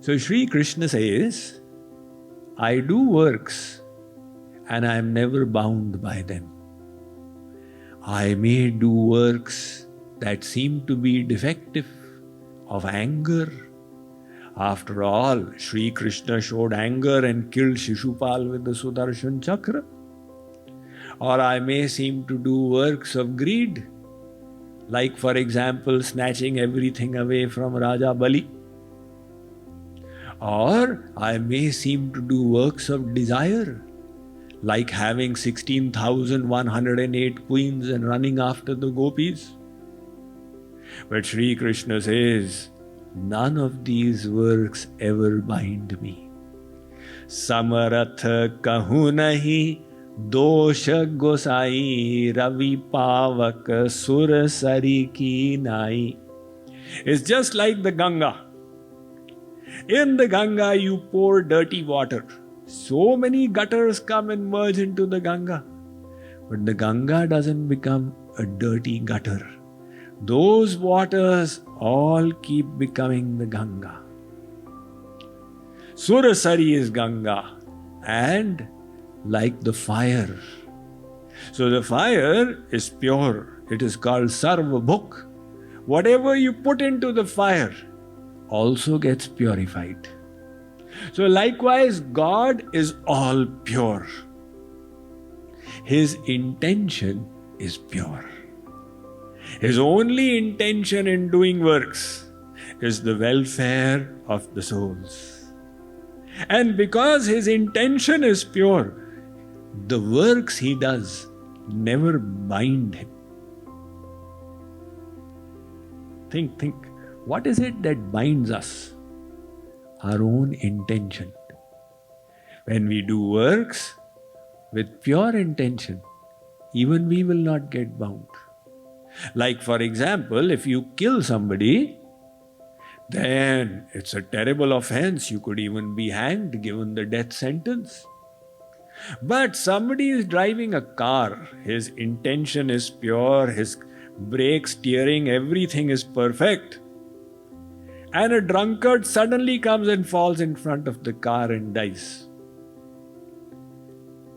So Sri Krishna says, I do works and I am never bound by them. I may do works that seem to be defective, of anger. After all, Sri Krishna showed anger and killed Shishupal with the Sudarshan Chakra. Or I may seem to do works of greed, like for example, snatching everything away from Raja Bali. Or I may seem to do works of desire, like having 16,108 queens and running after the gopis. But Sri Krishna says, none of these works ever bind me. Samaratha kahu nahi dosha gosai ravi pavak sura sari ki nai. It's just like the Ganga. In the Ganga, you pour dirty water. So many gutters come and merge into the Ganga. But the Ganga doesn't become a dirty gutter. Those waters all keep becoming the Ganga. Surasari is Ganga, and like the fire. So the fire is pure. It is called Sarvabhuk. Whatever you put into the fire also gets purified. So likewise, God is all pure. His intention is pure. His only intention in doing works is the welfare of the souls. And because his intention is pure, the works he does never bind him. Think. What is it that binds us? Our own intention. When we do works with pure intention, even we will not get bound. Like for example, if you kill somebody, then it's a terrible offense. You could even be hanged, given the death sentence. But somebody is driving a car. His intention is pure, his brake, steering, everything is perfect. And a drunkard suddenly comes and falls in front of the car and dies.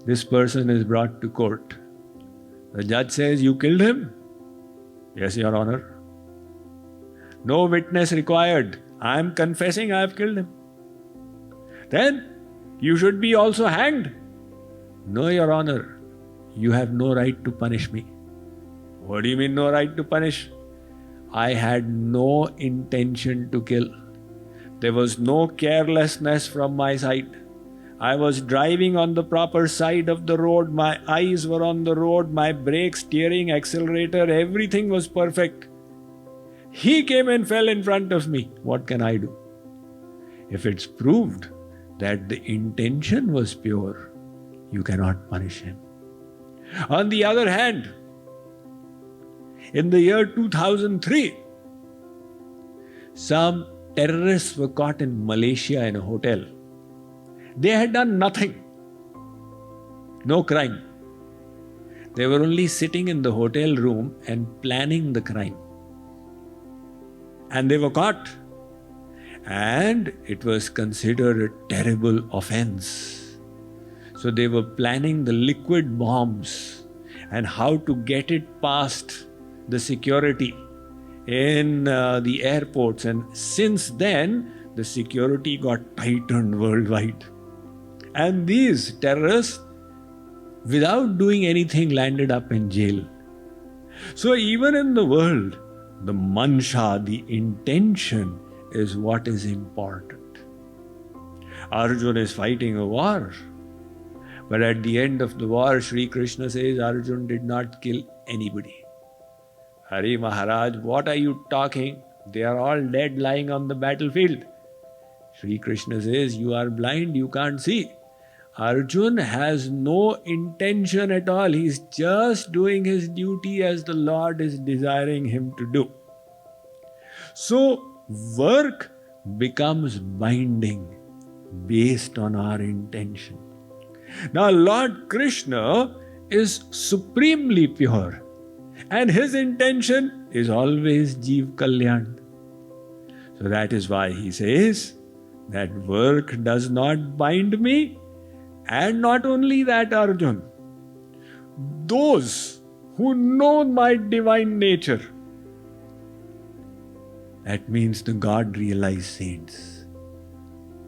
This person is brought to court. The judge says, you killed him? Yes, Your Honor. No witness required. I am confessing I have killed him. Then you should be also hanged. No, Your Honor. You have no right to punish me. What do you mean, no right to punish? I had no intention to kill. There was no carelessness from my side. I was driving on the proper side of the road. My eyes were on the road. My brake, steering, accelerator, everything was perfect. He came and fell in front of me. What can I do? If it's proved that the intention was pure, you cannot punish him. On the other hand, in the year 2003, some terrorists were caught in Malaysia in a hotel. They had done nothing. No crime. They were only sitting in the hotel room and planning the crime. And they were caught. And it was considered a terrible offense. So they were planning the liquid bombs and how to get it past the security in the airports. And since then, the security got tightened worldwide. And these terrorists, without doing anything, landed up in jail. So even in the world, the mansha, the intention, is what is important. Arjuna is fighting a war. But at the end of the war, Sri Krishna says Arjuna did not kill anybody. Hari Maharaj, what are you talking? They are all dead lying on the battlefield. Sri Krishna says, you are blind, you can't see. Arjuna has no intention at all. He is just doing his duty as the Lord is desiring him to do. So, work becomes binding based on our intention. Now, Lord Krishna is supremely pure, and his intention is always Jeev Kalyan. So that is why he says, That work does not bind me. And not only that, Arjun, those who know my divine nature, that means the God-realized saints,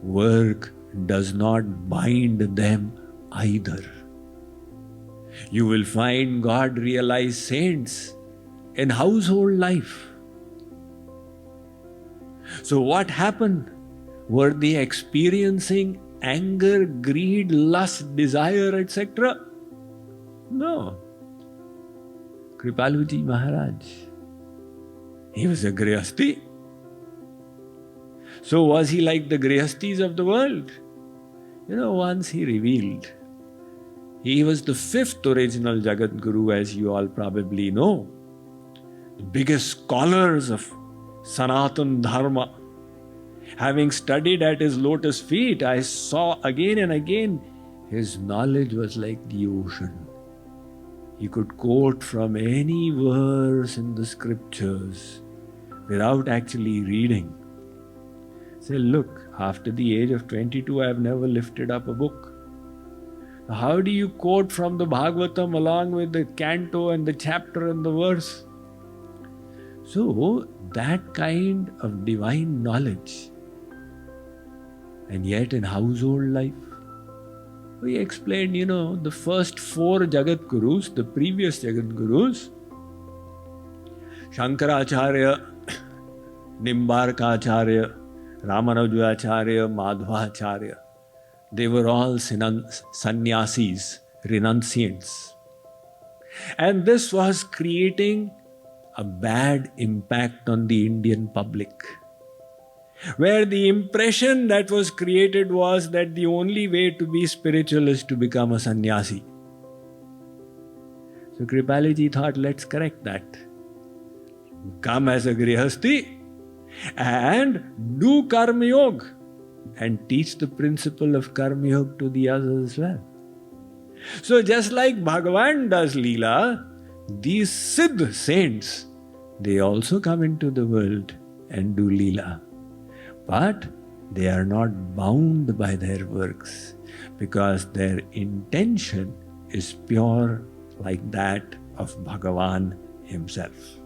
work does not bind them either. You will find God-realized saints in household life. So what happened? Were they experiencing anger, greed, lust, desire, etc.? No. Kripaluji Maharaj, he was a Grihasti. So was he like the Grihastis of the world? Once he revealed, he was the fifth original Jagadguru, as you all probably know. The biggest scholars of Sanatan Dharma. Having studied at his lotus feet, I saw again and again, his knowledge was like the ocean. He could quote from any verse in the scriptures without actually reading. Say, look, after the age of 22, I have never lifted up a book. How do you quote from the Bhagavatam along with the canto and the chapter and the verse? So, that kind of divine knowledge. And yet in household life, we explained, the first four Jagadgurus, the previous Jagadgurus, Shankaracharya, Nimbarkacharya, Ramanujacharya, Madhvacharya, they were all sannyasis, renunciants. And this was creating a bad impact on the Indian public, where the impression that was created was that the only way to be spiritual is to become a sannyasi. So Kripaluji thought, let's correct that. Come as a grihasti and do Karma Yog and teach the principle of Karma Yog to the others as well. So just like Bhagavan does Leela, these Siddh saints, they also come into the world and do Leela. But they are not bound by their works because their intention is pure like that of Bhagavan himself.